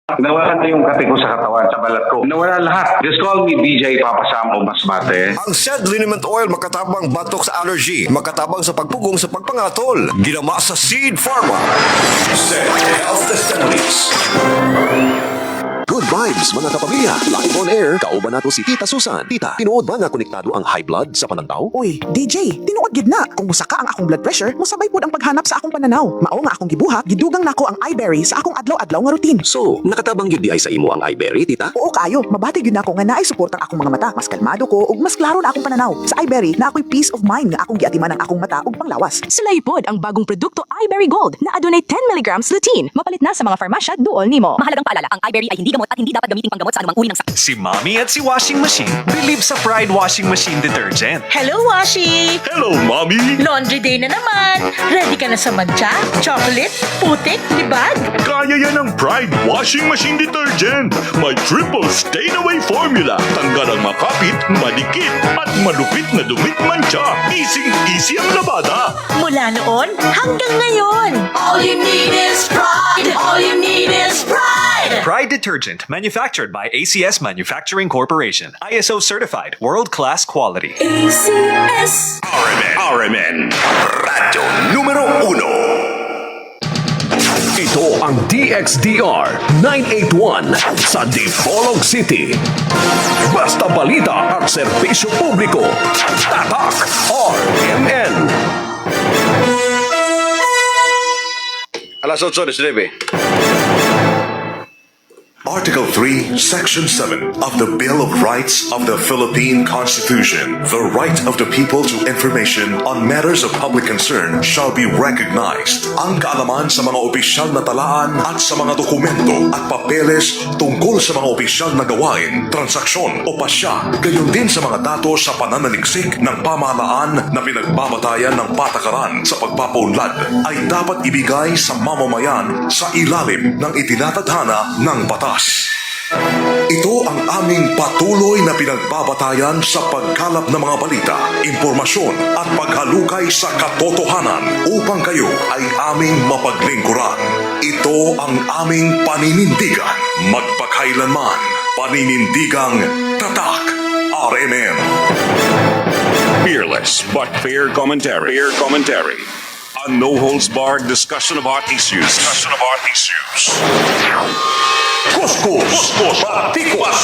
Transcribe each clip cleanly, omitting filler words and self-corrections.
Nawalan na yung kati ko sa katawan, sa balat ko. Nawala lahat. Just call me BJ Papasam o Masbate. Ang Shed Liniment Oil makatabang batok sa allergy, makatabang sa pagpugong sa pagpangatol. Ginama sa Seed Pharma. Shed Health Assemblies. Good vibes mga kapamilya. Live on air, kauban nato si Tita Susan. Tita, tinuod ba nga konektado ang high blood sa panantaw? Uy, DJ, tinuod gid na. Kung musaka ang akong blood pressure, musabay pud ang paghanap sa akong pananaw. Mao nga akong gibuhat, gidugang nako ang iBerry sa akong adlaw-adlaw nga routine. So, nakatabang yun di ay sa imo ang iBerry, tita? Oo kayo, mabati gyud nako nga naay suporta ang akong mga mata. Mas kalmado ko ug mas klaro na akong pananaw. Sa iBerry na ako'y peace of mind nga akong giatiman ang akong mata ug panglawas. Sulay pod ang bagong produkto iBerry Gold na adunay 10 mg lutein. Mapalit na sa mga farmasya duol nimo. Mahalagang paalala, ang iBerry ay hindi gamot at hindi dapat gamitin panggamot sa anumang uri ng sakit. Si Mommy at si Washing Machine believe sa Pride Washing Machine Detergent. Hello, Washi! Hello, Mommy! Laundry day na naman. Ready ka na sa mancha, chocolate, putik, libag? Kaya yan ang Pride Washing Machine Detergent. May triple stain-away formula. Tanggal ang makapit, madikit, at malupit na dumit mancha. Easy ang labada. Mula noon hanggang ngayon. All you need is pride. All you need is pride. Pride Detergent, manufactured by ACS Manufacturing Corporation. ISO certified, world-class quality. ACS. RMN. Radyo numero 1. Ito ang DXDR 981 sa Dipolog City. Basta balita at serbisyo publiko. Tatak RMN. Alas 8:19. Article 3, Section 7 of the Bill of Rights of the Philippine Constitution. The right of the people to information on matters of public concern shall be recognized. Ang kaalaman sa mga opisyal na talaan at sa mga dokumento at papeles tungkol sa mga opisyal na gawain, transaksyon o pasya, gayon din sa mga datos sa pananaliksik ng pamahalaan na pinagbabatayan ng patakaran sa pagpapaunlad ay dapat ibigay sa mamamayan sa ilalim ng itinatadhana ng batas. Ito ang aming patuloy na pinagbabatayan sa pagkalap ng mga balita, impormasyon at paghalukay sa katotohanan upang kayo ay aming mapaglingkuran. Ito ang aming paninindigan, magpakailanman, paninindigang tatak RMN. Fearless but fair commentary. A no-holds-barred discussion of hot issues. Kuskus, Batikos,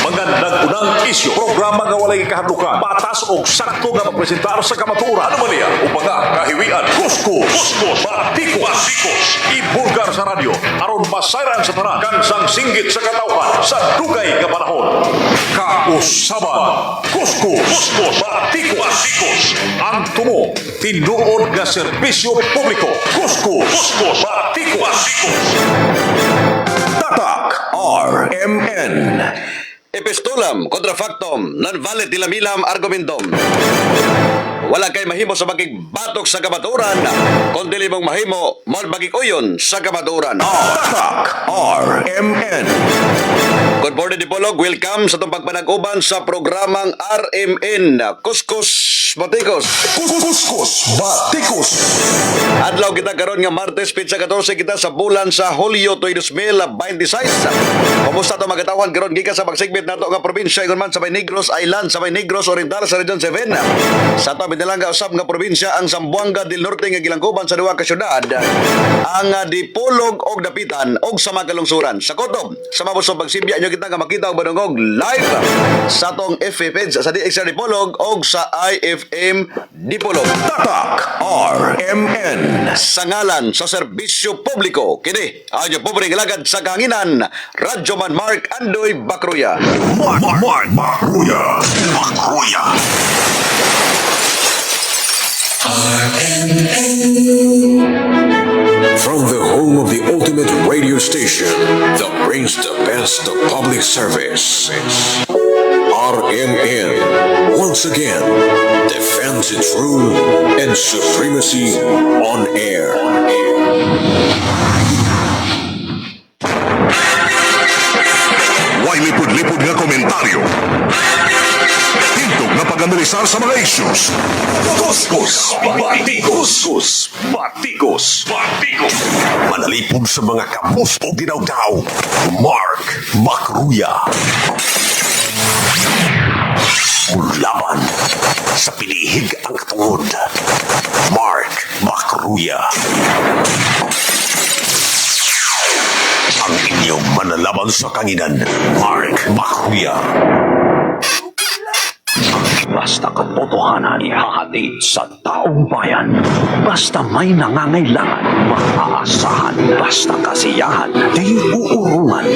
magandang unang isyu. Programa nga walay kahadlukan, patas o sakto nga mapresentar sa kamaturan. Anomalya, upaga, kahiwian, Kuskus, Batikos, ibulgar sa radyo, aron masayran sa tanan, kansang singgit sa katauhan, sa dugay nga panahon. Kausaban, Kuskus, Batikos, ang tumo, tinuod nga serbisyo publiko. Kuskus, Batikos. Tatak RMN. Epistolam kontra factum, non valid dilamilam argumentum. Wala kay mahimo sa baging batok sa kamaturan, kundi limong mahimo mo baging uyon sa kamaturan. Tatak RMN. Good morning, Dipolog. Welcome sa itong pagpanag-uban sa programang RMN. Kuskus Batikos. Kuskus, Batikos. Adlaw kita karon nga Martes, Pitsa 14 kita sa bulan sa Hulyo 2026. Kumusta ito magatawan karon gikan sa pagsegment nato nga probinsya ingon man sa may Negros Island, sa may Negros Oriental sa Region 7. Sa ito binilangga usab nga probinsya ang Zamboanga del Norte nga gilangkuban sa duha ka syudad. Ang Dipolog og Dapitan og sa mga kalungsuran. Sa Kotob, sa mabusog pagsimbya nyo kita nga makita og banungog live sa tong FA page sa DXR Dipolog og sa IFM Dipolog. Tatak RMN. Sa ngalan sa serbisyo publiko, kini ang pobreng lagad sa kahanginan, Radyoman Mark Andoy Bakruya. Mark Bakruya. From the home of the ultimate radio station that brings the best of public service, RMN once again defends its rule and supremacy on air. Way lipod-lipod nga komentaryo. Hintog na pag-analisar sa mga issues. Kuskus, batikos, batikos, batikos. Manalipog sa mga kamus o ginaw-gaw. Mark Macruya. Mulaban sa pilihig ang katungod. Mark Macruya. Ang inyong manalaban sa kanginan, Mark Macruya. Basta katotohanan ihahatid sa taong bayan. Basta may nangangailangan, maaasahan. Basta kasiyahan, di uurungan.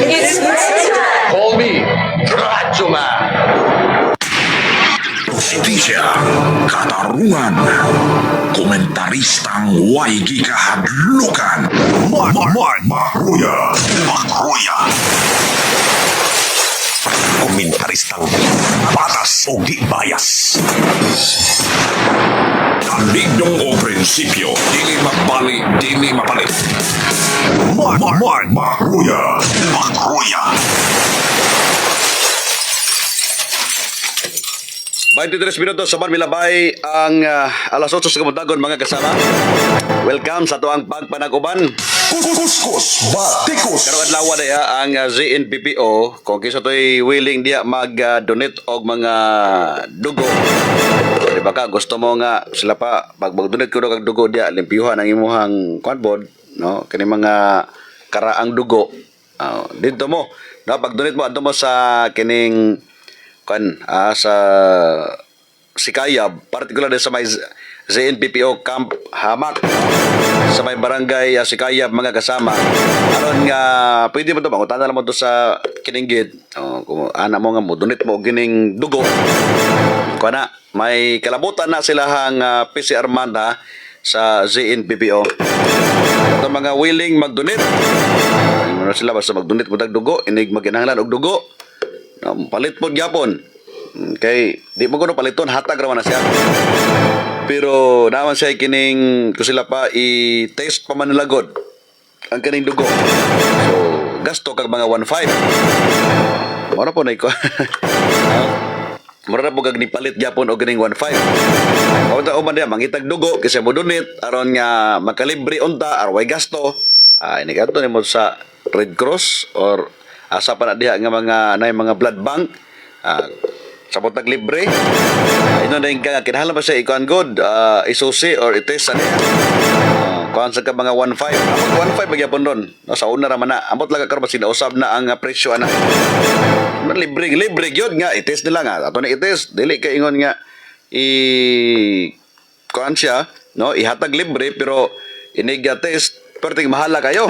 Call me Radyo Man. Justisya, katarungan, komentaristang waigi kahadlukan. Mark Macruya. Macruya. Komentaristang patas o di bias. Kandigyong o prinsipyo, dili magbali, dili mapalit. Mark Macruya. Macruya. 23 minutos sa Milabay ang alas 8 sa kamuntagon mga kasama. Welcome sa tuang pagpanaguban. Kuskus, batikos. Karon adlaw na ang ZNPPO kung kisa to'y willing diya mag-donate og mga dugo. Di ba ka gusto mo nga sila pa pag mag-donate ko og dugo diya limpyuhan ang imuhang cardboard, no? Kani mga karaang dugo. Dito mo, no, pag-donate mo adto mo sa kining sa Sikayab, particular sa may ZNPPO Camp Hamak sa may barangay Sikayab mga kasama. Aron nga pwede mo to bangutan na mo to sa kininggit. Kung ana mo nga mo donate mo gining dugo. Kana may kalabutan na sila hang PCR manda sa ZNPPO. At mga willing mag-donate. Ano sila basta mag-donate mo tag dugo, inig maginahanglan og dugo. Palit po gyapon. Kay di mo kuno paliton hatag ra man na siya. Pero naman siya kining ko sila pa i-test pa man nilagod ang kaning dugo. So gasto kag mga 1.5. Mora po na iko. Mura na po kag nipalit gyapon og kining 1.5. Kung man diya mangitag dugo kasi mo donate aron nga makalibre unta aron way gasto. Ini kadto nimo sa Red Cross or asa pa na diha nga mga blood bank sa butag libre. Ino na yung kinahanglan pa siya ikuan good isusi or itest ano kuan sa ka mga 1.5 amot 1.5 magyapon ron no, sa una ra man na amot lang karon sinausab na ang presyo ana libre gyud nga itest nila nga ato na itest dili kay ingon nga kuan siya no ihatag libre pero iniga test perting mahala kayo.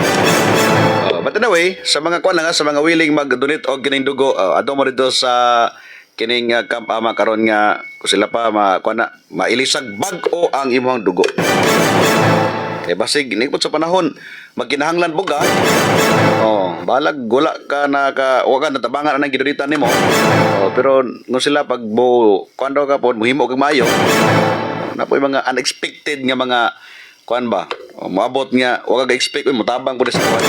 But anyway, sa mga kuan nga sa mga willing mag-donate og kining dugo, adto mo dito sa kining Camp Ama karon nga sila pa kuan na mailisag bag-o ang imong dugo. Kay basig nipot sa panahon magkinahanglan buga. Balag gula ka na ka wa ka natabangan ang giduritan nimo. Pero ngo sila pag kuan daw ka pod muhimo kag maayo. Napoy mga unexpected nga mga kuan ba? Moabot nga wa ka expect mutabang pud sa kuan.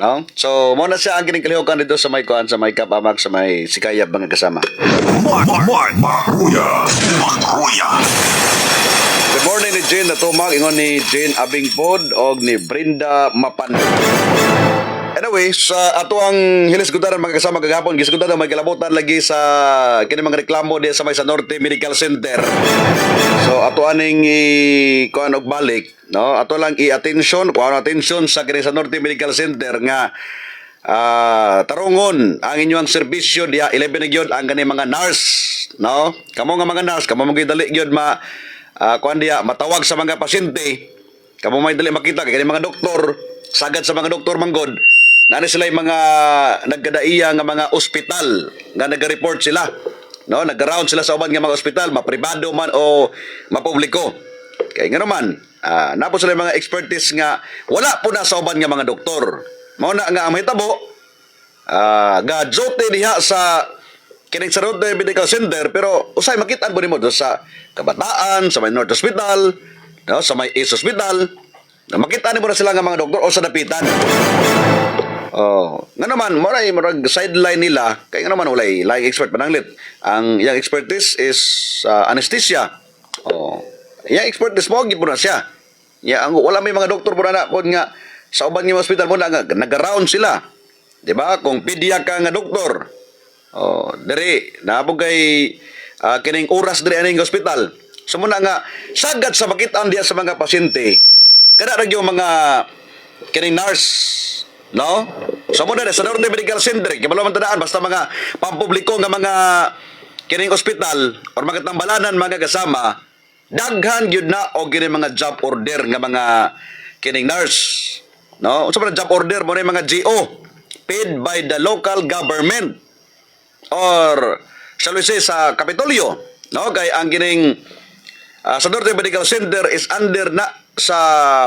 No? So mo na siya ang kining kalihukan dito sa may kuan sa may Kapamak sa may Sikayab mga kasama. Mark Macruya. Macruya. Good morning ni Jane Natumag, ingon ni Jane Abingpod o ni Brenda Mapan. Anyway, sa ato ang hilisgudaran mga kasama kagapon, gisgudaran may kalabutan lagi sa kini mga reklamo diya sa may sa Norte Medical Center. So ato aning kuan og balik, no? Ato lang i-attention, kuan attention sa kini sa Norte Medical Center nga tarungon ang inyong serbisyo diya 11 na gyud ang gani mga nurse, no? Kamo nga mga nurse, kamo mga dali gyud kuan diya matawag sa mga pasyente, kamo may dali makita kay mga doktor, sagad sa mga doktor manggod. Nani sila yung mga nagkadaiya nga mga ospital nga nag-report sila. No, nag-round sila sa uban nga mga ospital, mapribado man o mapubliko. Kaya nga naman, napo sila yung mga expertise nga wala po na sa uban nga mga doktor. Mao na nga ang mahitabo, gadzote diha sa kining sa Norte Medical Center, pero usay makitaan po nimo sa Kabataan, sa may North Hospital, no, sa may East Hospital. Makita nimo na sila nga mga doktor o sa dapitan. Oh, nga naman murag sideline nila kay nga naman walay laing expert pananglit. Ang yang expertise is anesthesia. Oh, yang expertise mo gid na siya. Ya ang wala may mga doktor po na pod nga sa uban nga hospital mo na nga nag-round sila. Di ba? Kung pedya ka nga doktor. Oh, diri naabog kay kining oras diri aning hospital. So muna nga sagad sa makitaan diya sa mga pasyente. Kada ra yung mga kining nurse, no? So muna sa Norte Medical Center, kabalo man tadaan basta mga pampubliko nga mga kining ospital or mga tambalanan mga kasama, daghan gyud na og kining mga job order nga mga kining nurse, no? Unsa man job order mo na mga GO paid by the local government or shall we say sa Kapitolyo, no? Kay ang kining sa Norte Medical Center is under na sa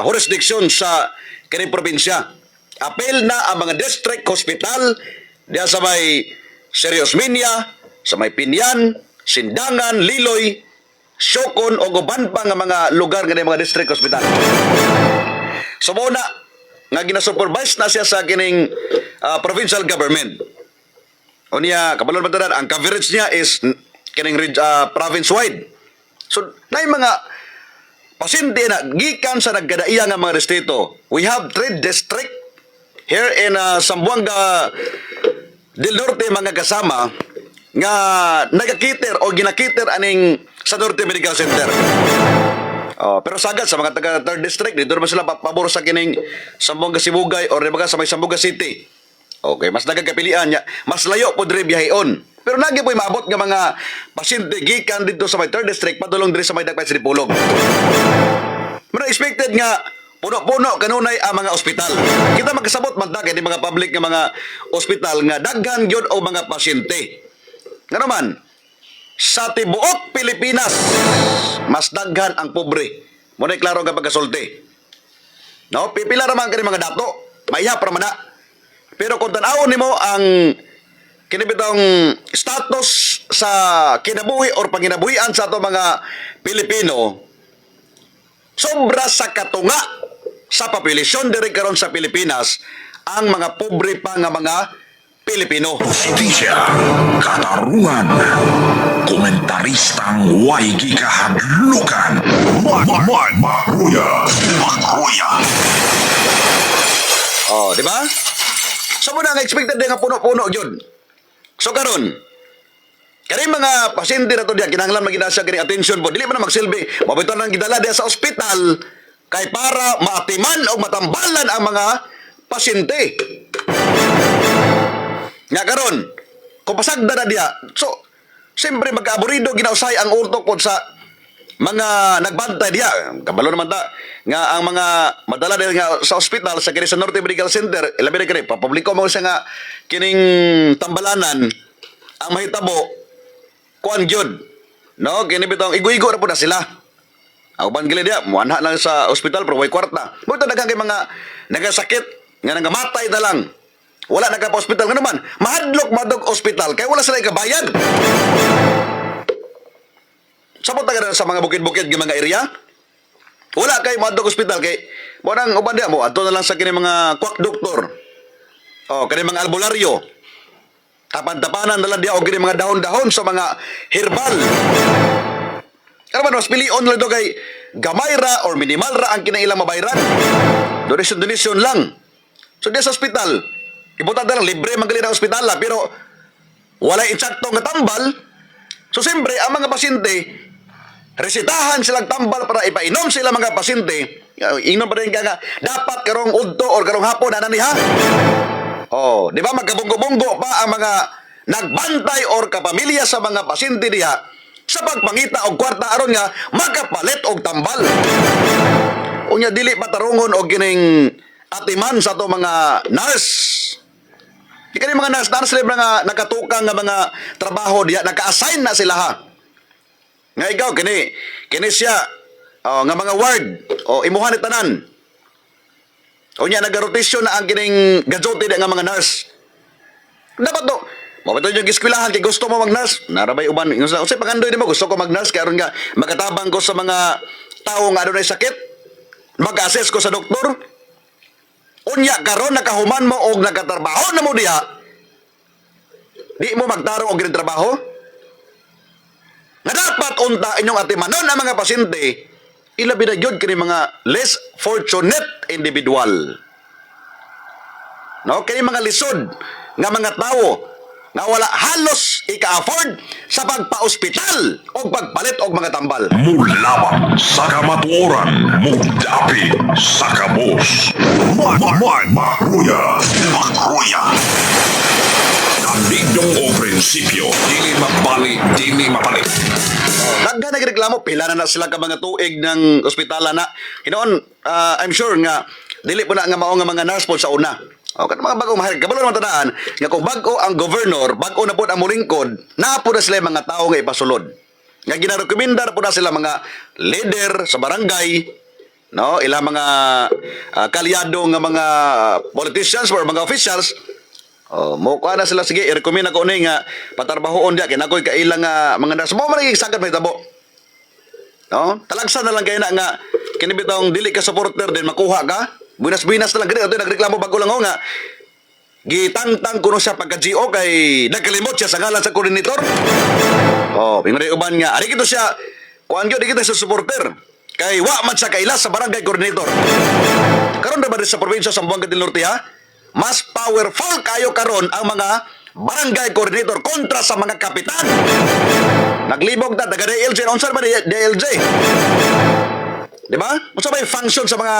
jurisdiction sa kining probinsya. Apel na ang mga district hospital diya sa may Serios Minya, sa may Pinyan, Sindangan, Liloy, Siokon o guban pa nga mga lugar nga mga district hospital. So muna nga ginasupervise na siya sa kining provincial government. O niya, kabalon matanan, ang coverage niya is kining province-wide. So, na yung mga pasyente na gikan sa naggadaiya nga mga distrito. We have 3 district here in Zamboanga del Norte mga kasama nga nagakiter o ginakiter aning sa Norte Medical Center. Pero sagad sa mga taga 3rd district, dito naman sila pabor sa kining Zamboanga Sibugay o rebaga sa may Zamboanga City. Okay, mas nagagapilian niya, mas layo po diri biyaheon. Pero lagi po maabot nga mga pasyente gikan dito sa may 3rd district padulong diri sa may Dagpay Siripulog. Pero expected nga puno-puno kanunay ang mga ospital. Kita magkasabot man ta kay di mga public nga mga ospital nga daghan gyud o mga pasyente. Nga naman sa tibuok Pilipinas mas daghan ang pobre. Muna klaro nga pagkasulti. No, pipila ra man kani mga dato, maiya para man na. Pero kung tan-awon nimo ang kinibitong status sa kinabuhi or panginabuhian sa ato mga Pilipino, sobra sa katunga sa populasyon diri karon sa Pilipinas ang mga pobre pa nga mga Pilipino. Justisya, katarungan, komentaristang way gikahadlukan. Magruya. Oh, di ba? So muna nga expected nga puno-puno yun. So karon, kani mga pasyente na to diya kinahanglan maginasa kini attention po. Dili man na magsilbi. Mabito nang gidala diya sa ospital kay para maatiman o matambalan ang mga pasyente. Nga karon, kung pasagda na diya, so siyempre magkaaburido ginausay ang urto po sa mga nagbantay diya. Kabalo naman ta nga ang mga madala dahil nga sa ospital sa kini sa Norte Medical Center, ilabi na kini papubliko mo siya nga kining tambalanan ang mahitabo kuan gyud, no? Kini bitong igo-igo ra pud na sila. Ang uban gili dia muanha lang sa ospital pero way kwarta. Buto daghang kay mga nagasakit nga nangamatay na lang. Wala na ka pa ospital nga naman. Mahadlok madog ospital kay wala sila ikabayad. Sabot na sa mga bukid-bukid ng mga area. Wala kay madog ospital kay mo nang uban dia mo adto na lang sa kini mga kwak doktor. Oh, kani mga albularyo. Tapan-tapanan na lang dia og kini mga dahon-dahon sa mga herbal. Ano man mas pilion lang to kay gamay ra or minimal ra ang kinailang mabayaran. Donation lang. So dia sa ospital, ibutan na lang libre magaling na ospital la pero wala insakto nga tambal. So siyempre ang mga pasyente resitahan silang tambal para ipainom sila mga pasyente. Inom pa rin nga dapat karong udto or karong hapon na niha. Oh, di ba magkabunggo-bunggo pa ang mga nagbantay or kapamilya sa mga pasyente diha sa pagpangita og kwarta aron nga makapalit og tambal. Unya dili patarungon og kining atiman sa to mga nurse. Di kani mga nurse mga nakatukang nga mga trabaho diha naka-assign na sila ha. Nga ikaw, kini siya, nga mga ward, imuhan ni tanan. O niya, nag-rotation na ang kining gajote nga mga nurse. Dapat to, mabito yung giskwilahan, kay gusto mo mag-nurse, narabay uban. Kasi pagandoy din mo, gusto ko mag-nurse, kaya ron nga, magatabang ko sa mga tao nga doon ay sakit, mag-assess ko sa doktor. Unya karon nakahuman mo og nakatrabaho na mo diha. Di mo magtarong og gining trabaho? Nga dapat unta inyong atimanon ang mga pasyente, ilabi na gyud kini mga less fortunate individual. No, kini mga lisod nga mga tawo nga wala halos ika-afford sa pagpa-ospital o pagpalit og mga tambal. Mulaban sa kamatuoran, mudapit sa kabos. Makruya. Kandigdong o prinsipyo, dili mabali, dili mapalit. Daghan nagreklamo, pila na sila ka mga tuig ng ospitala na. Hinoon, I'm sure nga dili po na nga mao nga mga nurse po sa una. O kan mga bagong mahal, kabalo naman tandaan nga kung bago ang governor, bago na po ang mulingkod, na po na sila yung mga tao nga ipasulod. Nga ginarekomenda na po na sila mga leader sa barangay, no, ilang mga kalyado nga mga politicians or mga officials. Mo ko na sila sige i-recommend ako ni nga patarbahoon dia kinakoy kailang mga nurse mo man sagad may tabo. No? Talagsan na lang kay na nga kini bitong dili ka supporter din makuha ka. Bunas-bunas na lang gani ato nagreklamo bago lang nga gitangtang kuno siya pagka GO kay nagkalimot siya sa ngalan sa koordinator. Pingre uban nga ari kito siya kuan gyud kita sa supporter kay wa man siya kaila sa barangay coordinator. Karon ra ba sa probinsya sa Zamboanga del Norte ha? Mas powerful kayo karon ang mga barangay coordinator kontra sa mga kapitan. Naglibog ta taga DLJ unsa ba DLJ? Di ba? Unsa ba yung function sa mga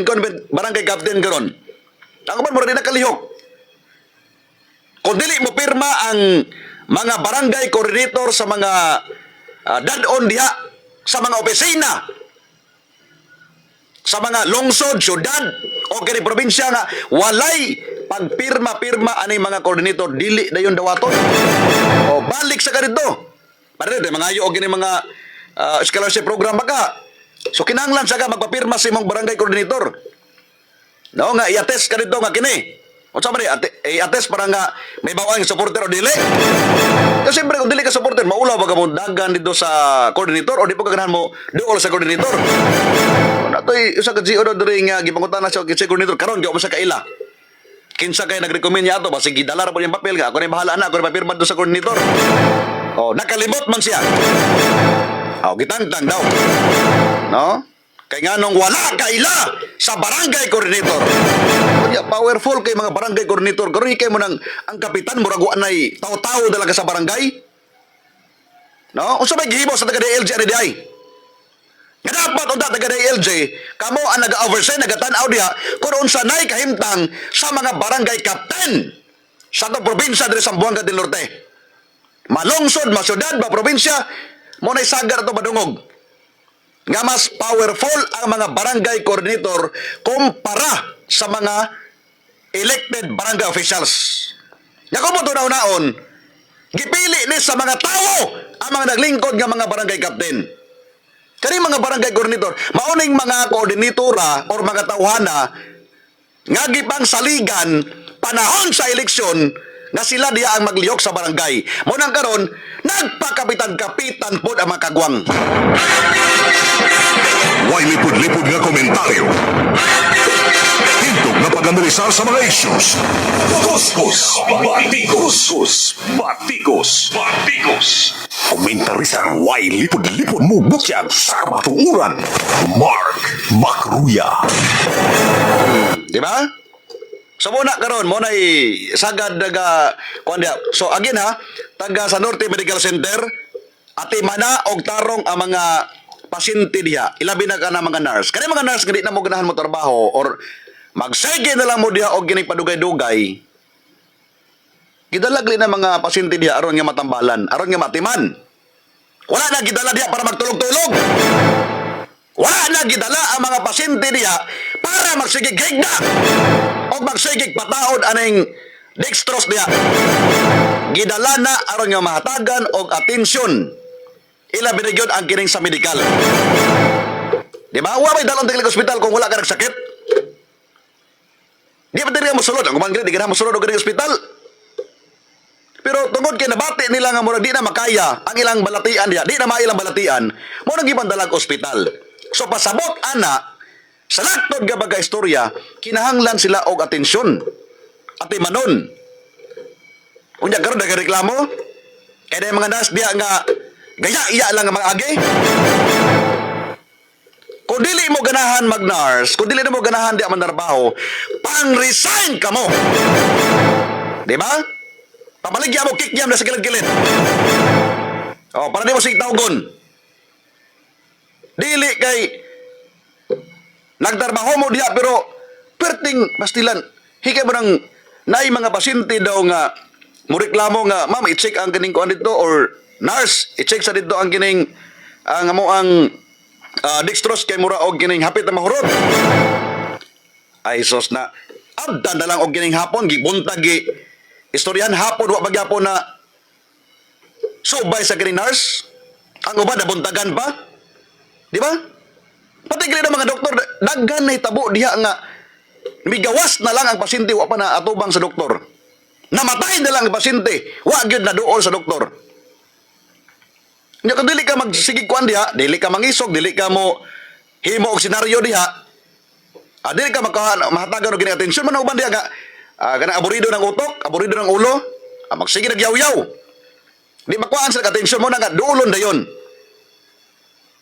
incumbent barangay captain karon? Ang man mo rin nakalihok. Kung dili mo pirma ang mga barangay coordinator sa mga dadon diha sa mga opisina sa mga lungsod, syudad o kini probinsya nga walay pagpirma-pirma ani mga coordinator dili dayon dawaton. O balik sa ganito. Para rin mga ayo og kini mga scholarship program baka. So kinahanglan sa ka magpapirma sa imong barangay coordinator. No nga i-attest ka dito nga kini. Unsa man i-attest para nga may bawang supporter o dili. Kasi siyempre kung dili ka supporter, maulaw ba ka mo dagan dito sa coordinator o di po kaganahan mo dool sa coordinator. Natoy usa ka GO do diri nga gipangutan na siya sa coordinator karon gyud mo sa kaila. Kinsa kay nagrecommend niya ato basi gidala ra po yung papel nga ako na bahala na ako na papirma do sa coordinator. Nakalimot man siya. Gitangtang daw. No? Kay nganong wala kaila sa barangay coordinator. Kanya powerful kay mga barangay coordinator. Karon kay mo nang ang kapitan murag wa nay tawo-tawo dala ka sa barangay. No? Unsa may gihimo sa taga DLJ ani diay? Nga dapat unta taga DLJ, kamo ang naga-oversee, nagatanaw diha kung unsa nay kahimtang sa mga barangay captain sa atong probinsya diri sa Zamboanga del Norte. Malungsod, masyudad, ba probinsya, mo nay sagar ato madungog. Nga mas powerful ang mga barangay coordinator kumpara sa mga elected barangay officials. Nga kung mo naon, gipili ni sa mga tao ang mga naglingkod nga mga barangay captain. Kani mga barangay coordinator, mauning mga koordinatora or mga tawhana nga gipang saligan panahon sa eleksyon nga sila diya ang maglihok sa barangay. Mo nang karon nagpakapitan-kapitan pod ang mga kagwang. Way lipod-lipod nga komentaryo. Hintog na pag-analisar sa mga issues. Batikos. Komentarisang way lipod-lipod mo butyag sa kamatuuran. Mark Makruya. Di ba? So muna karon mo nay sagad daga kuan dia. So again ha, taga sa Norte Medical Center ati mana og tarong ang mga pasyente diha. Ilabi na kana mga nurse. Kani mga nurse nga di na mo ganahan mo trabaho or magsege na lang mo diha og gining padugay-dugay. Gidalagli na mga pasyente diha aron nga matambalan, aron nga matiman. Wala na gidala diha para magtulog-tulog. Wala na gidala ang mga pasyente diha para magsigig higda o magsigig pataod aning dextrose diha. Gidala na aron nga mahatagan og atensyon. Ilabi na gyud ang kining sa medikal. Di ba? Wa may dalon tiglig ospital kung wala ka nagsakit. Di ba diri mo sulod? Ang kumangkrit, di ka na mo sulod og kining ospital. Pero tungod kay nabati nila nga murag di na makaya ang ilang balatian diha, di na mailang balatian, mo nang gibandalag ospital. So pasabot ana Sa laktod nga baga istorya, kinahanglan sila og atensyon. Atimanon. Unya karon nagreklamo. Kaya mga nas diya nga gaya-iya lang nga mga agi. Kung dili mo ganahan mag-nurse, kung dili mo ganahan di manarbaho, pang-resign ka mo. Di ba? Pamaligya mo, kikyam na sa kilid-kilid. O, para di mo sigtawgon. Dili kay nagtarbaho mo diya, pero perting pastilan, hikay mo ng naay mga pasyente daw nga mo reklamo nga, ma'am, i-check ang kining kuan dito, or nurse, i-check sa dito ang kining ang dextrose kay mura og kining hapit na mahurot. Ay sos na abdan na lang og kining hapon gibuntag gi istoryahan hapon wa pagyapon na subay sa kining nurse. Ang uban nabuntagan pa. Di ba? Pati kini mga doktor daghan na hitabo diha nga migawas na lang ang pasyente wa pa na atubang sa doktor. Namatay na lang ang pasyente, wa gyud na duol sa doktor. Nya kung dili ka magsigig kuan diha, dili ka mangisog, dili ka mo himo og senaryo diha. Dili ka mahatagan og gini atensyon man uban diha nga kana aburido ng utok, aburido ng ulo, magsige nagyaw-yaw. Di makuhaan sa atensyon mo na nga duolon dayon.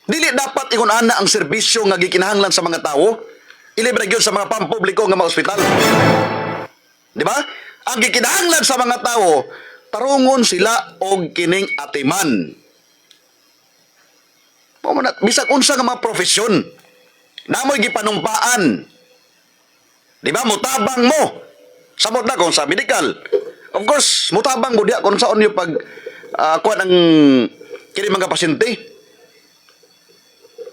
Dili dapat ingon ana ang serbisyo nga gikinahanglan sa mga tawo. Ilibre gyud sa mga pampubliko nga mga ospital. Di ba? Ang gikinahanglan sa mga tawo, tarungon sila og kining atiman. Bisag unsa nga mga profesyon, namoy gipanumpaan. Di ba? Mutabang mo. Samot na kung sa medical. Of course, mutabang mo diya kung saan yung pag kuha ng kini mga pasyente.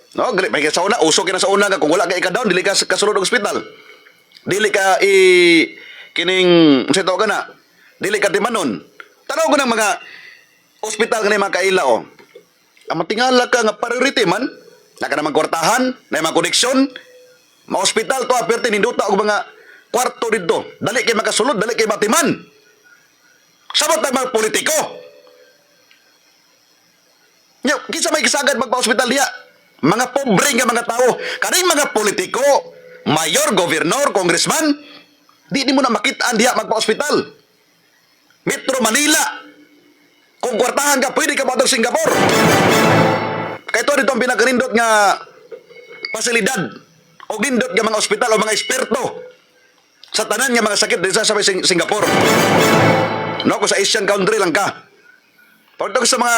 No, gali may sa una, usok kina sa una nga kung wala ka ika-down, dili ka kasulod og ospital. Dili ka kining unsa tawag na? Dili ka timanon. Tanaw ko ng mga ospital nga mga kaila o. Ang matingala ka nga priority man, naka naman kwartahan, na mga koneksyon, mga ospital to aperte ninduta og mga kwarto dito. Dali kay makasulod, dali kay batiman. Sabot na mga politiko. Kinsa may kisagad magpa-ospital diya? Mga pobre nga mga tao. Kaning mga politiko, mayor, gobernador, congressman, di mo na makitaan diya magpa-ospital. Metro Manila, kung kwartahan ka, pwede ka matang Singapore. Kaya ito dito ang pinakarindot nga pasilidad o gindot nga mga ospital o mga eksperto sa tanan nga mga sakit din sa Singapore. No, kung sa Asian country lang ka. Pagdating sa mga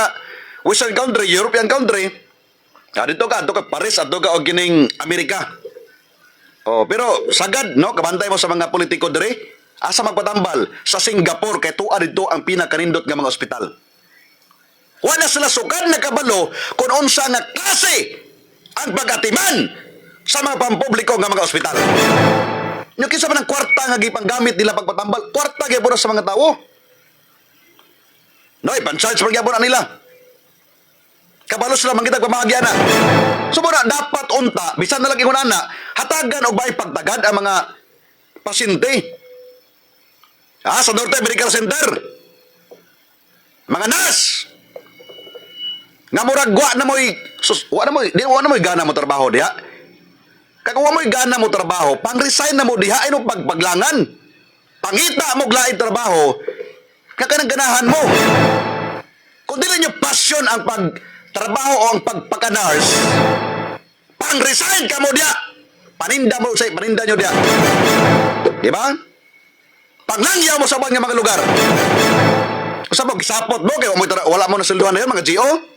Western country, European country, dito ka Paris, dito ka o gining Amerika. Oh, pero sagad, no, kabantay mo sa mga politiko dire, asa magpatambal sa Singapore kay tuwa dito ang pinakarindot nga mga ospital. Wala sila sukad na kabalo kung unsa nga klase ang pagatiman sa mga pampubliko nga mga ospital. Yung kinsa man ang kwarta nga gipanggamit nila pagpatambal, kwarta gyapon sa mga tawo. No, ipan-charge pa gyapon nila. Kabalo sila mangitag pamahagya na. Sumura dapat unta, bisan na lang ingon ana, hatagan og bay pagtagad ang mga pasyente. Sa Norte Medical Center. Mga nas. Nga murag wa na mo'y gana mo trabaho diha. Kaya kung wa mo'y gana mo trabaho, pang-resign na mo diha, ay no pagpaglangan. Pangita mo glaid trabaho, kakanang ganahan mo. Kung dili nyo passion ang pagtrabaho o ang pagpaka-nurse, pang-resign ka mo diha. Paninda nyo diha. Diba? Panglangyaw mo sa mga lugar. Sa pag-sapot mo, kaya wala mo na silduhan na yun, mga GO.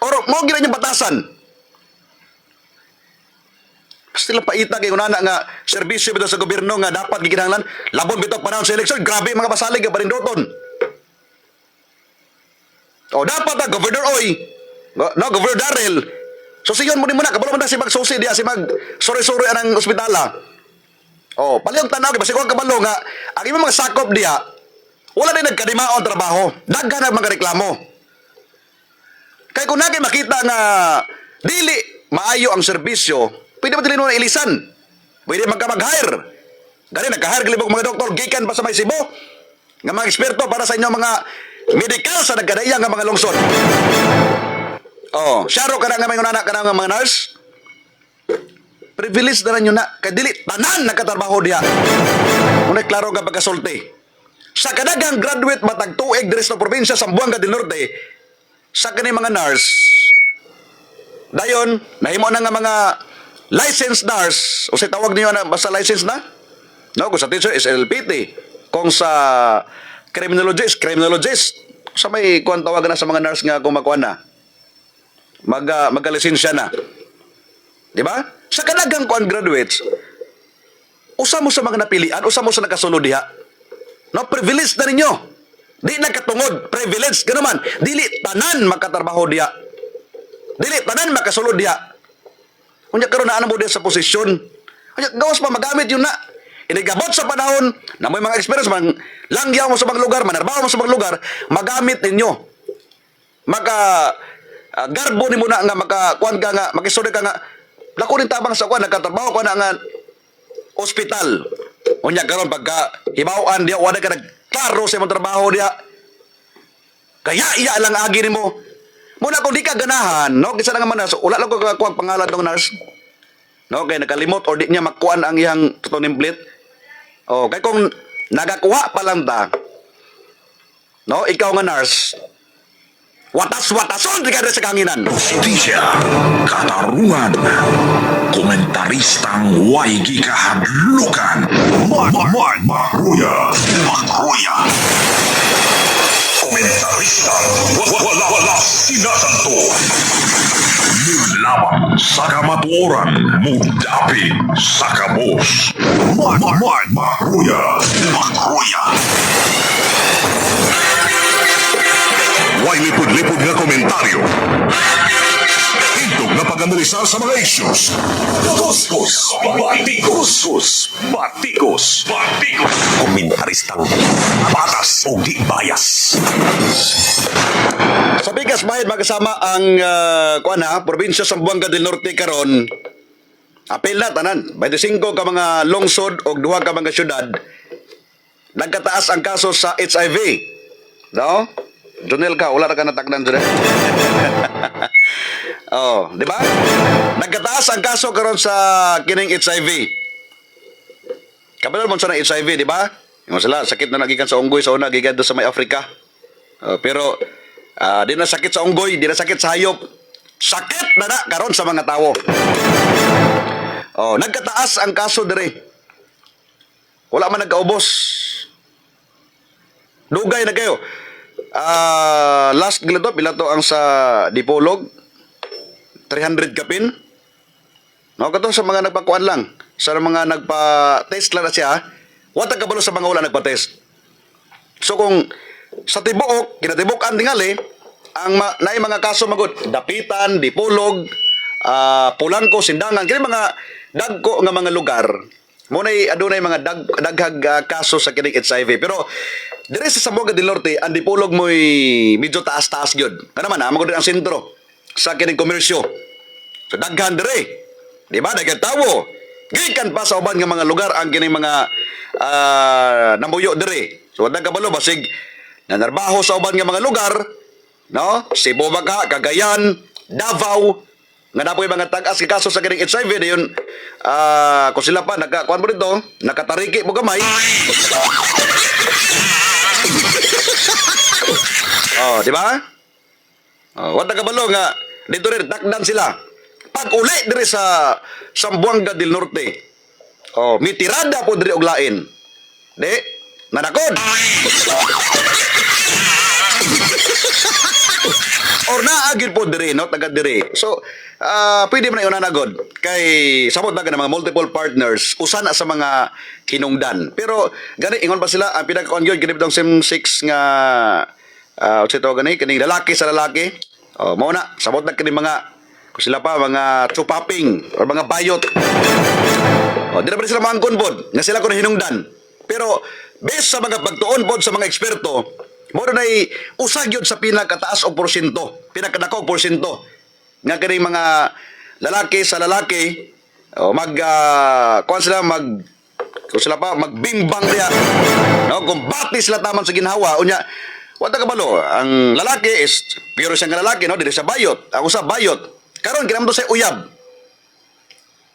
Or mo gina nyo batasan. Basta lang paita kayo na nga serbisyo bito sa gobyerno nga dapat gikinahanglan. Labon bito panahon sa eleksyon. Grabe mga basalig ka pa rin doon. O dapat na, Governor Oy, no, Governor Darrell, susiyon mo din muna. Kabalo mo na si mag-susi diya, si mag-suri-suri anang ospitala. O, palihog tanaw, kasi kung kabalo nga, ang imong mga sakop diya, wala din nagkadimaon trabaho. Daghan ang mga reklamo. Kaya kung naging makita nga dili maayo ang serbisyo, pwede mo din na ilisan. Pwede magka-mag-hire. Gani, nagka-hire kalibog mga doktor, gikan pa sa may Cebu, nga mga eksperto para sa inyo mga medical sa nagkadaya nga mga lungsod. Oh, syaro ka na nga may anak ka na nga mga nurse. privilege na lang yun na. Kaya dili, tanan nakatrabaho diha. Unay klaro ka pagkasulti. Sa kadagang graduate matag tuig diri sa probinsya sa Zamboanga del Norte, sa kani mga nurse, dayon, nahimo na nga mga licensed nurse, o sa tawag niyo na, basta licensed na? No, kung sa teacher is LPT. Kung sa criminologist, sa may kuwan tawagan na sa mga nurse nga kung makuha na. Magka-lisensya na. Di ba? Sa kadagang kuan graduates, usa mo sa mga napilian, usa mo sa nakasulod diha. No, privilege na ninyo. Di nakatungod, privilege ka naman. Dili tanan makatrabaho diha. Dili tanan makasulod diha. Unya karon na mo diha sa posisyon. Unya gawas pa magamit yun na. Inigabot sa panahon na may mga experience man, langyaw mo sa mga lugar, manarbaho mo sa mga lugar, magamit ninyo. Garbo ni mo na nga makakuan ka nga, makisuri ka nga, lako rin tabang sa kuan, nagkatrabaho ko na nga ospital. Unya karon pagka hibawaan diya, wala ka nagklaro sa imong trabaho diya. Kaya iya lang agi nimo. Muna kung di ka ganahan, no, kisa nga man, so, wala lang ko kakuha pangalan ng nurse. No, kaya nakalimot or di niya makuan ang iyang tutonimplate. O, kaya kung nagakuha pa lang ta, no, ikaw nga nurse, watas-watason di ka rin sa kanginan. Justisya, katarungan, komentaristang waigi kahadlukan. Magruya. Komentaristang wala sinasanto. Naglaban sa kamatuoran, mudapit sa kabos. Magruya. Way lipod-lipod nga komentaryo. Hintog na pag-analisar sa mga issues. Batikos. Komentaristang batas o di bias. Sa Bigas Bayan magkasama ang probinsya sa Zamboanga del Norte karon. Apel na tanan, 25 ka mga lungsod o 2 ka mga syudad. Nagkataas ang kaso sa HIV. No? Jonel ka, wala na ka natakdan dyan. Oh, di ba? Nagkataas ang kaso karon sa kining HIV. Kabalal mo sa HIV, di ba? Yung sila, sakit na nagikan sa unggoy sa una, gikan doon sa may Africa. Pero, di na sakit sa unggoy, di na sakit sa hayop. Sakit na karon sa mga tao. Oh, nagkataas ang kaso dire. Wala man nagkaubos. Dugay na kayo. Last gila to ang sa Dipolog 300 kapin. No, kato sa mga nagpakuan lang. Sa mga nagpa-test lang na siya, wala kabalo sa mga wala nagpa-test. So kung sa tibuok, kinatibukan tingali, ang naay mga kaso magod, Dapitan, Dipolog, Pulangko, Sindangan, kini mga dagko nga mga lugar. Munay adunay mga daghag kaso sa kining HIV. Pero dire sa Zamboanga del Norte, ang Dipolog mo'y medyo taas-taas gyud. Ano man, magod ang sentro sa kining komersyo. So daghan dire. Di ba? Daghan tawo. Gikan pa sa uban nga mga lugar ang kining mga namuyo dire. So wala kabalo basig nanarbaho sa uban nga mga lugar, no? Cebu Baga, Cagayan, Davao, nga napoy mga tag-as ka kaso sa kining HIV dayon kung sila pa nagkakuan mo dito, nakatariki mo gamay. Oh, di ba? Oh, wala kabalo nga dito rin takdan sila. Pag uli dire sa Zamboanga del Norte. Oh, mitirada po dire og lain. Di, nanakod. Or naagid po dire, no, taga dire. So, pwede man na nanagod kay samot na mga multiple partners usa na sa mga hinungdan. Pero gani ingon pa sila ang pinaka-on gyud gani bitong SIM6 nga to gani kining lalaki sa lalaki. Oh, mao na samot na kini mga kung sila pa mga chupaping or mga bayot. Oh, di na sila mangkon pod nga sila kuno hinungdan. Pero based sa mga pagtuon pod sa mga eksperto, mo na usag yun sa pinakataas o porsyento, pinakadako porsyento nga kining mga lalaki sa lalaki o kung sila magbimbang diya, no, kung bati sila taman sa ginhawa unya wala kabalo ang lalaki is pure siyang lalaki, no, dili sa bayot, ako sa bayot karon kinamdo sa uyab,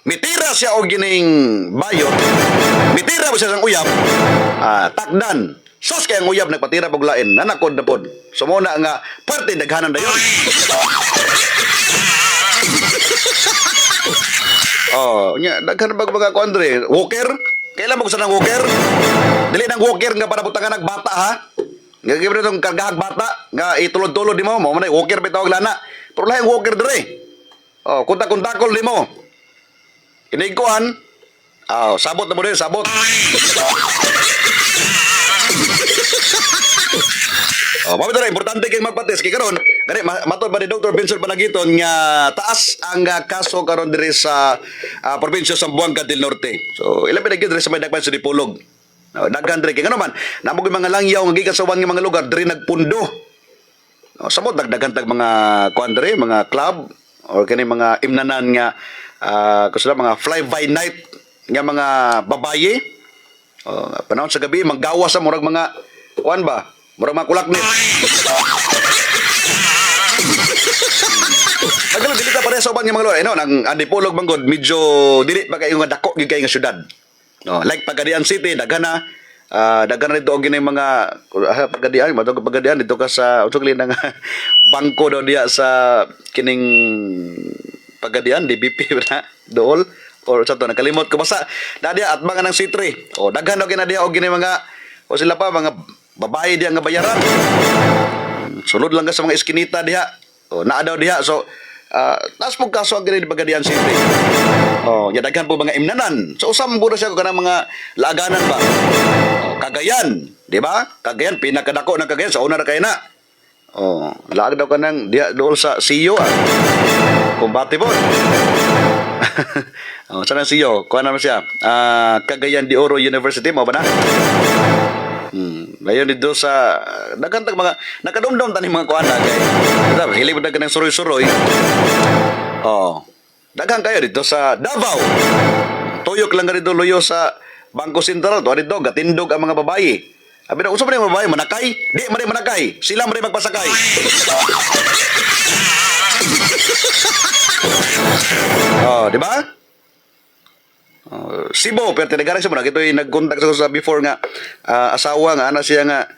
mitira siya og gining bayot, mitira mo siya sang uyab, takdan. Sus kay ang uyab nagpatira pag lain, nanakod na pod. So mo na nga, parte daghanan dayon. Daghan ba mga kuandre? Walker? Kailan mo gusto ng walker? Dili ng walker nga para butangan ng bata ha? Nga gibra itong kargahag bata nga itulod-tulod di mo man walker pa tawag lana. Pero lahing walker dire. Kunta-kuntakol di mo. Iniguan. Sabot na mo din, sabot. Mabito na, importante kayong magpates. Kaya karon, gani, matod ba ni Dr. Vincent Panagiton nga taas ang kaso karon diri sa probinsya sa Buanga del Norte. So, ilan pinagin diri sa may nagpan sa Dipolog. Daghan diri. Kaya naman, namog yung mga langyaw nga gikan sa nga mga lugar, diri nagpundo. Samot, dagdagan tag mga kuan diri, mga club, or kani mga imnanan nga, kusala mga fly-by night nga mga babaye. Panahon sa gabi, manggawas sa murag mga, kuan ba? Murag mga kulaknit. Nagalo dili ta pare sa uban nga mga lugar. Ang Dipolog manggod medyo dili pa kayo nga dako gyud kay nga syudad. Like Pagadian City daghan na dito og gini mga Pagadian, matog Pagadian dito ka sa unsay nga bangko daw diya sa kining Pagadian DBP na dool or sa to nakalimot ko basta na diya at mga nang C3. Daghan daw kina diya og gini mga o sila pa mga babae diya nga bayaran. Sulod lang ka sa mga iskinita diha. Naa daw diha. So, taas po kaso ang ganyan di Pagadian City. Daghan po mga imnanan. So, usam po na siya kung kanang mga laaganan ba. Cagayan. Di ba? Cagayan, pinakadako ng Cagayan. Sa una na kayo na. Laag daw ka ng diha dool sa CEO. Kumbati po. Saan ang CEO? Kuha naman siya. Cagayan de Oro University. Mo ba na? Ngayon dito sa nagantag mga nakadumdum tani mga kuana kay hilig mo daghan ng suroy-suroy. Daghan kayo dito sa Davao. Tuyok lang dito luyo sa Bangko Sentral to dito gatindog ang mga babae. Abi na usab mga babae manakay, di man manakay, sila man magpasakay. Di ba? Sibo, pero tinagaran siya mo na. Ito'y nag-contact sa before nga asawa nga, ana siya nga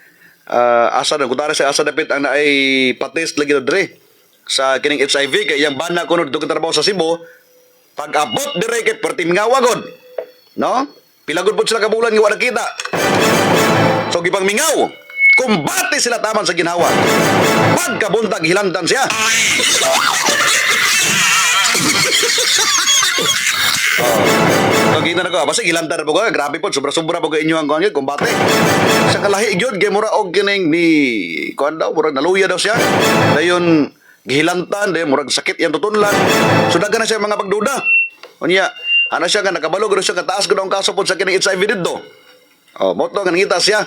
asa na, kutara siya asa dapit ang naay patest lagi na dre sa kining HIV, kaya yung bana ko nung trabaho sa Sibo, pag-abot dire kit pertim nga wagod. No? Pilagod po sila kabulan nga wala kita. So, gipang mingaw. Kumbati sila taman sa ginhawa. Pagkabuntag, hilantan siya. Kita na ko, basta ilantar po ko, grabe po, sobra-sobra po inyo ang kumbate, kumbate. Sa kalahi yun, kaya mura og kining ni, kuhan daw, murag naluya daw siya. Dayon, gihilantan, dayon, murag sakit yan tutunlan. So, daga na siya mga pagduda. Kunya, ano siya nga, nakabalog na siya, kataas ko daw ang kaso po sa kining HIV dito. Moto nga nangita siya.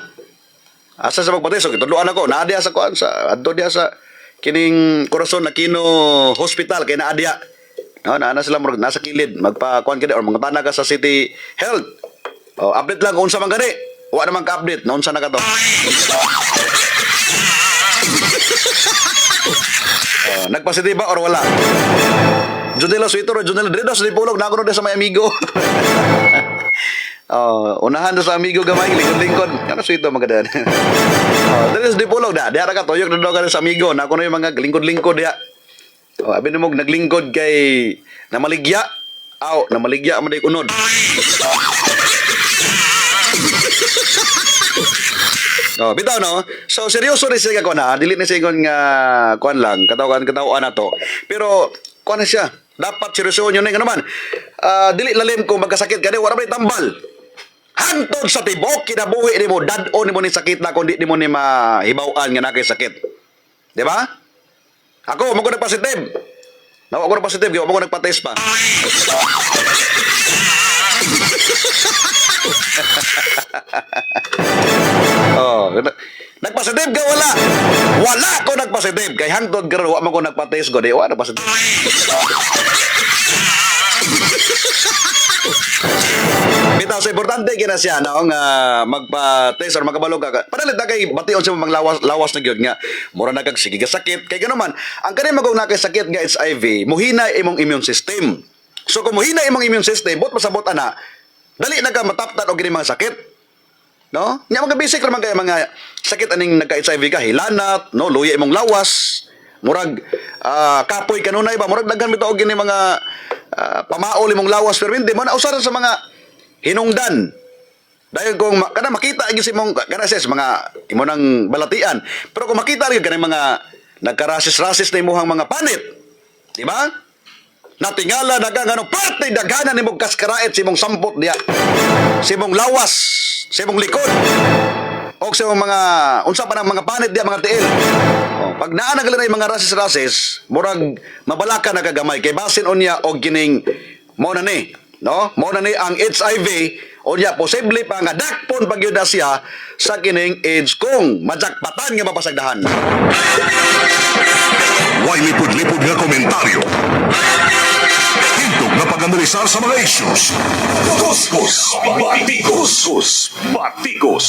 Asa sa pagpatay, so, kituluan ako, naadya sa kuhan, adto diya sa kining Corazon Aquino Hospital, kaya naadya. Naana sila murag nasa kilid magpa-kuan kini or mga tana ka sa City Health. Update lang kung unsa man gani. Wa naman ka-update na unsa na ka to. Nagpositive ba or wala? Junela Suito or Junela Dredo sa Dipolog nakuno sa may amigo. Unahan do sa amigo gamay lingkod-lingkod. Ano suito magadan. Dili sa Dipolog da. Diara ka toyok do ka sa amigo. Nakuno yung mga lingkod-lingkod diha. Abi mo naglingkod kay namaligya. Namaligya man day unod. Bitaw no. So seryoso rin siya ko na. Dili na siya nga kuan lang, katawan na to. Pero kuan na siya. Dapat seryoso nyo na naman. Dili lalim kung magkasakit ka, wala may tambal. Hantod sa tibok kinabuhi nimo, dad-on nimo ni sakit na kundi nimo ni mahibaw-an nga nakay sakit. Di ba? Ako, mo ko nagpositive. Nawa ko nagpositive, mo ko nagpa-test pa. Nagpositive ka wala. Wala ko nagpositive. Kay hangtod ka wa mo ko nagpa-test ko, di wa nagpositive. Bitaw sa importante kina siya na nga magpa-test or magkabalog ka. Padalit na kay bation sa mga lawas na gyud nga mura na kag sige sakit kay gano man ang kani magong nakay sakit nga HIV muhina imong immune system. So kung mohina imong immune system, bot pasabot ana, dali na ka mataptan og gini mga sakit. No? Nya mga basic naman kay mga sakit aning nagka-HIV ka, hilanat, no, luya imong lawas, murag kapoy kanunay ba, murag daghan bitaw og gini mga pamaol imong lawas pero hindi mo na usaran sa mga hinungdan. Dahil kung kada makita gyud si imong kana sis mga imo nang balatian, pero kung makita gyud kanang mga nagkarasis-rasis na imong mga panit, di ba? Natingala daga ngano parte daghanan nimong kaskaraet si imong sampot diya. Si imong lawas, si imong likod. O sa mga unsa pa ng mga panit diya mga tiil. O, pag naa na gali na yung mga rasis-rasis, murag mabalaka na kagamay kay basin unya og gining mo na ni, no? Mo na ni ang HIV unya posible pa nga dakpon pag yun na siya sa kining AIDS kung majakpatan nga mapasagdahan. Way lipod-lipod nga komentaryo. Hintog na pag-analisar sa mga issues. Kuskus, batikos, batikos,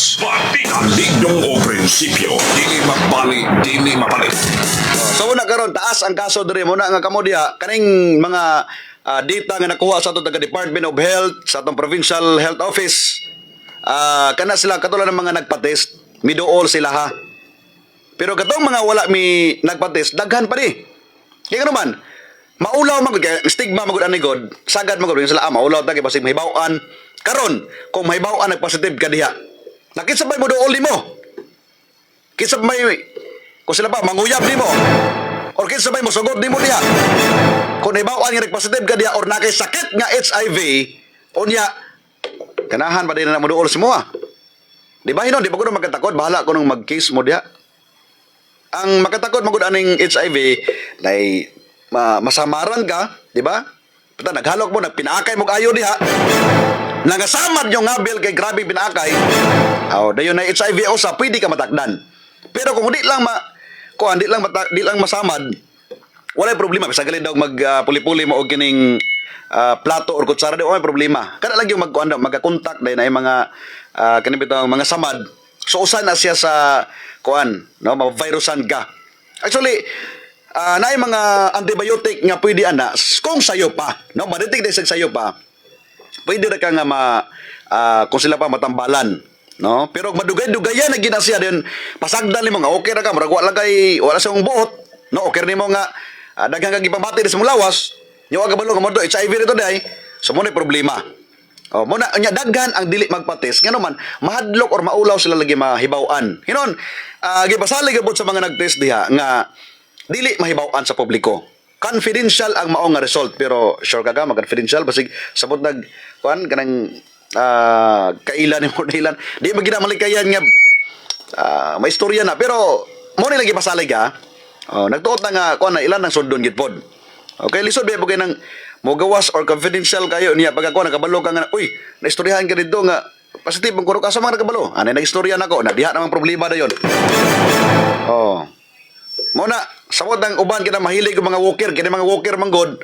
talindong o prinsipyo. Dili magbali, dili mapalit. So una karon taas ang kaso diri mo na nga kamo diha kaning mga data nga nakuha sa atong taga Department of Health sa atong Provincial Health Office. Kana sila katulad ng mga nagpa-test, miduol sila ha. Pero katong mga wala mi nagpa-test, daghan pa di. Kaya naman, maulaw magud kay stigma magud ani god, sagad magud sila maulaw ta kay basig mahibaw-an. Karon, kung mahibaw-an nagpositive ka diha, nakisabay mo duol nimo. Kisabay kung sila pa manguyab nimo. Or kisabay mo sugod nimo diha. Kung nahibaw-an nga nagpositive ka diha or nakay sakit nga HIV, unya ganahan pa din na mo duol si mo. Di ba hinon, di ba ko na magkatakot, bahala ko nung mag-case mo diha. Ang makatakot magud aning HIV nay masamaran ka, di ba? Pata naghalok mo nagpinaakay mo ayo diha. Nangasamad yung ngabil kay grabe pinaakay. Aw, dayon na HIV o sa pwede ka matakdan. Pero kung di lang di lang masamad, wala problema. Bisa gali daw magpuli-puli mo og kining plato or kutsara di wala problema. Kada lang yung magka-contact dahil na yung mga kanibitang mga samad. So usan na siya sa kuan, no, ma-virusan ka. Actually, naay mga antibiotic nga pwede ana kung sayo pa, no, ma-detect din sayo pa. Pwede ra ka nga kung sila pa matambalan, no? Pero madugay-dugayan na gina siya din pasagdan nimo nga okay ra ka, murag wala kay wala sa imong buot, no? Okay nimo nga daghang kag ipamati sa imong lawas, nya wa kabalo nga mo HIV rito day. So mo na problema. Oh, mo na nya daghan ang dili magpa-test ngano man mahadlok or maulaw sila lagi mahibaw-an. Hinon, gipasalig gabot sa mga nag-test diha nga dili mahibaw-an sa publiko. Confidential ang mao nga result pero sure ka mag-confidential basig sabot nag kuan kanang kailan mo dilan. Di magina malikayan nga may istorya na pero mo ni lagi pasalig ha. Oh, nagtuot na nga kuan na ilan ang sundon gid pod. Okay, lisod ba kay nang mogawas or confidential kayo niya pag ako nakabalo ka nga uy naistoryahan ka dito nga positive ang kuro ka sa mga nakabalo ano naistorya na ko na diha namang problema na yon. Oh mo na samot ang uban kita mahilig ang mga walker kini mga walker manggod.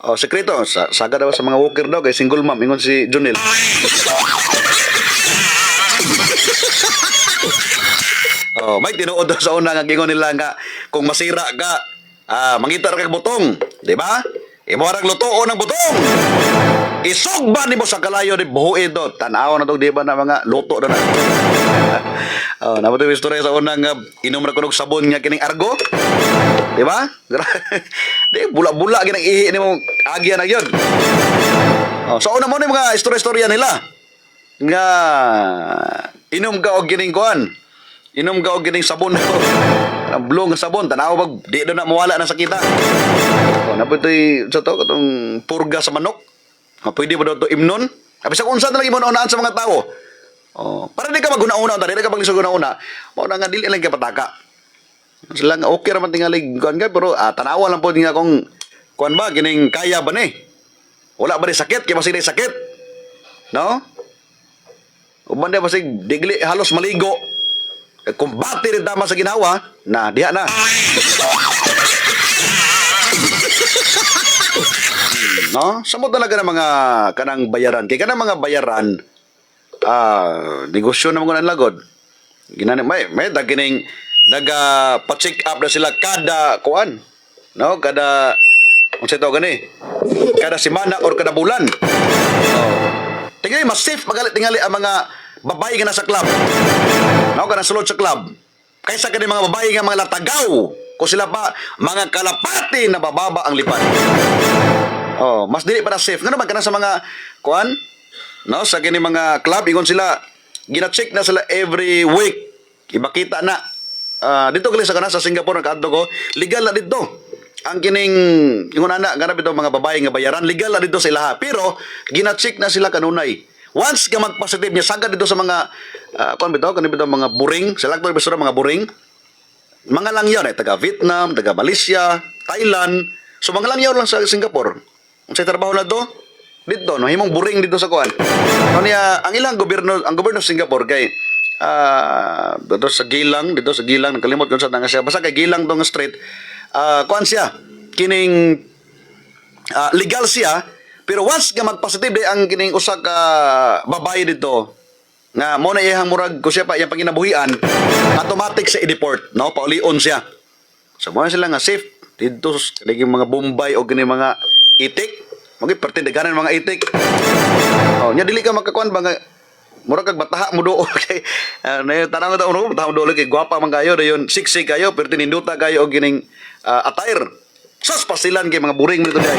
Oh sekreto saga daw sa mga walker daw kay single mom ingon si Junel. Oh may tinuod sa una nga gingon nila nga kung masira ka mangita ra kag butong, di ba? Imo arang lutoon ng butong. Isugba nimo sa kalayo ni buhuin do. Tanaw na to di ba na mga luto na. Oh, nabuto yung istorya sa unang inom ra kunog sabon nga kining argo. Di ba? Di bula-bula ginang ihi nimo agya na gyud. Oh, sa una mo ni mga istorya nila. Nga inom ka og kining kuan. Inom ka og kining sabon ko. Ang blong sabon tanaw pag di do na mawala na sakita. Oh, naputoy sa to katong purga sa manok. Pwede ba daw to imnon? Abi sa unsa na lagi mo naunaan sa mga tao. Oh, para di ka maguna-una, di ka paglisod una-una. Mao na nga dili lang ka pataka. Sila nga okay ra man tingali kuan ka pero tanawa lang po nga kung kuan ba kining kaya ba ni? Wala ba ni sakit kay basig sakit? No? Uban dia basig digli halos maligo. Kung bati rin tama sa ginawa, na diha na. No? Samot talaga ng mga kanang bayaran. Kaya kanang mga bayaran, negosyo na mga nalagod. May dagining nag pa-check up na sila kada kuan. No? Kada Kung sa ito gani, kada semana or kada bulan. Tingnan mas safe magalit tingali ang mga babae nga nasa club. Nao ka sulod sa club. Kaysa kani mga babae nga mga latagaw. Kung sila pa mga kalapati na bababa ang lipan. Mas dili para safe. Ngano man kana sa mga kuan? No, sa kini mga club ingon sila gina-check na sila every week. Ibakita na. Dito gali sa kana sa Singapore nagkaadto ko, legal na dito. Ang kining ingon ana ganap ito mga babae nga bayaran legal na dito sa ilaha. Pero gina-check na sila kanunay. Once ka mag-positive niya sagad dito sa mga kuan bitaw kanib bitaw mga buring, sila to bisura mga buring. Mga langyaw na taga Vietnam, taga Malaysia, Thailand. So mga langyaw lang sa Singapore. Sa trabaho na to, dito no himong buring dito sa kuan. Niya ang ilang gobyerno, ang gobyerno sa Singapore kay dito sa Gilang nakalimot ko sa nga siya. Basta kay Gilang tong street, kuan siya. Kining legal siya, pero once nga mag-positive ang kining usa ka babae dito, nga mo na iyang murag ko siya pa iyang panginabuhian, automatic sa i-deport, no? Paulion siya. So mo sila nga safe dito kanang mga Bombay o kini mga itik, mga pertindagan mga itik. Nya dili ka makakuan ba nga murag kag bataha mo do kay tanang ta uno bataha mo do kay gwapa man kayo dayon siksi kayo pero tininduta kayo og gining attire. Sus pasilan kay mga buring dito day.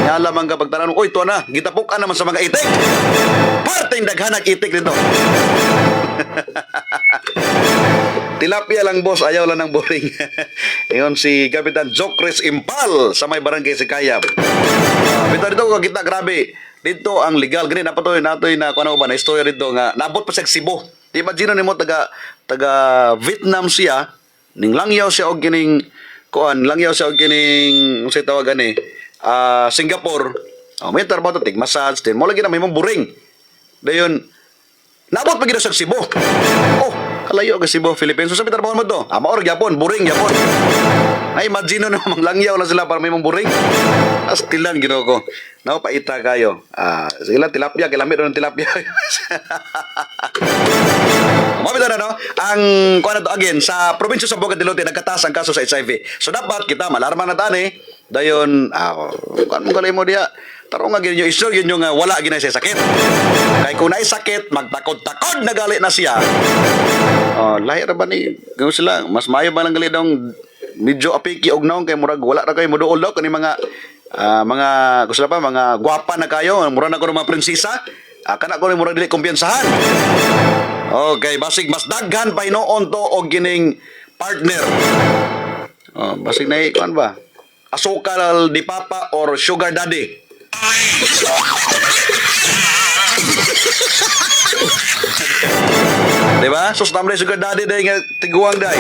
Nya lamang ka pagtanan oy to na gitapukan naman sa mga itik. Parteng daghanag itik dito. Tilapia lang boss, ayaw lang ng boring. Ingon si Kapitan Jokres Impal sa may barangay Sikayab. Dito ko kita grabe. Dito ang legal gani napatoy natoy na kuno ba na istorya dito nga naabot pa sa Cebu. Di imagine nimo taga Vietnam siya, ning langyaw siya og kining kuan, langyaw siya og kining unsay tawag ani? Singapore. May trabaho to tig massage din. Mo lagi na may mong buring. Dayon naabot pa gid sa Cebu. Kalayo ka Cebu, Philippines. So, sabi trabaho mo to? Maor, Japon, buring, Japon. Na-imagine na mga langyaw na sila para may mong buring. Astilan, gino ko. Paita kayo. Sila, tilapia, kilamit ng tilapia. Mabita na, no? Ang, kuha na to again, sa probinsya sa Boca del Norte, nagkataas ang kaso sa HIV. So, dapat kita, malarman na tani. Dayon, kuha mo kalay mo diya. Tarong nga ganyan yung issue, yun yung wala ginay siya sakit. Kaya kung na'y sakit, magtakod-takod na gali na siya. Lahi ra ba ni? Gano'n sila, mas mayo ba lang gali daw medyo apiki og naong kay murag wala ra kayo moduol daw kani mga gusto pa mga gwapa na kayo, mura na ko mga prinsesa. Kana ko ni murag dili kumpiyansahan. Okay, basig mas daghan pa hinoon to og gining partner. Basig na kuan ba? Asukal di papa or sugar daddy. Diba? So sa sugar daddy day nga tiguang day.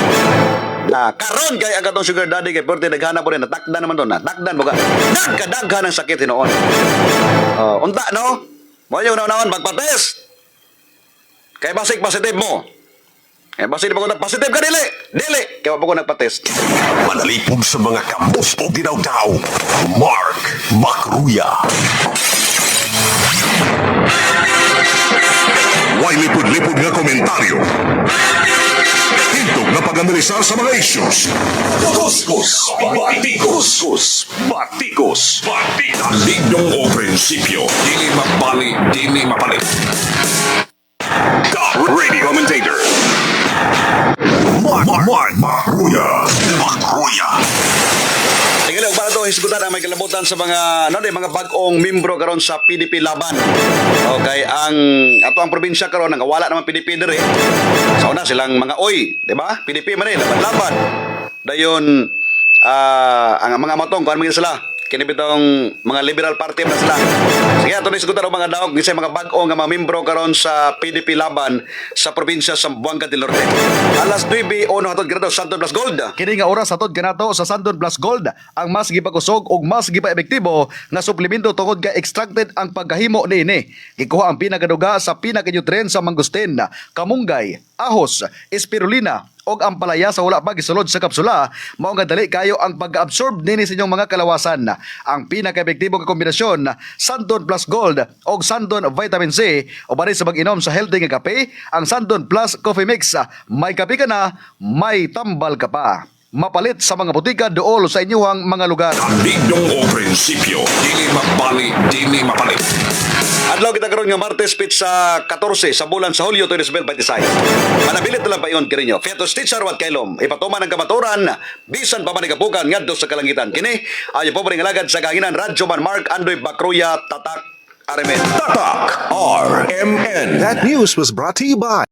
Karon kay ang katong sugar daddy kay porte naghanap po rin natakdan naman to natakdan mo ka. Nagkadaghan ng sakit hinoon. Unta no? Mo yung naon magpa-test. Kay basig positive mo. Basta di pa ko positive ka dili. Dili. Kaya pa ko nagpa-test. Manalipog sa mga kambos o dinaw-daw. Mark Macruya. Way lipod-lipod nga komentaryo. Hintog na pag-analisar sa mga issues. Kuskus, batikos, batikos, batikos. Lignong o prinsipyo. Dili mapali, dili mapalit. Top radio commentator. Mark Macruya. Tingala og para to hisgutan ang may kalabutan sa mga mga bag-ong membro karon sa PDP Laban. Okay, ang ato ang probinsya karon nga wala naman PDP dire. Sa una silang mga oy, di ba? PDP man laban-laban. Dayon ang mga matong kuan man sila. Kini bitong mga liberal party na sila. Sige, ato ni sigutan og mga daog ni mga bag-o nga mga membro karon sa PDP Laban sa probinsya sa Buanga del Norte. Alas 9 ono hatod grado Santon Plus Gold. Kini nga oras hatod kanato sa Santon Plus Gold ang mas gipakusog ug mas gipa-epektibo nga suplemento tungod ka extracted ang pagkahimo niini. Gikuha ang pinakaduga sa pinaka-nutrient sa mangustin, kamunggay, ahos, spirulina og ang palaya sa wala pa gisulod sa kapsula mao nga dali kayo ang pag-absorb nini sa inyong mga kalawasan. Ang pinaka-epektibong kombinasyon Santon Plus Gold og Santon Vitamin C o bari sa pag-inom sa healthy nga kape, ang Santon Plus Coffee Mix. May kape ka na, may tambal ka pa. mapalit sa mga butika duol sa inyuhang mga lugar. Tandidong o prinsipyo, dili mabali, dili mapalit. Adlaw kita karon nga Martes pizza 14 sa bulan sa Hulyo 2026. Manabilit na lang pa iyon kininyo. Fiatos Teacher Wat Kailom, ipatuman ang kamaturan, bisan pa manikapukan ngadto sa kalangitan. Kini, ayo po ring alagad sa kahinan Radyo Man Mark Andoy Bakruya Tatak Aremen. Tatak RMN. That news was brought to you by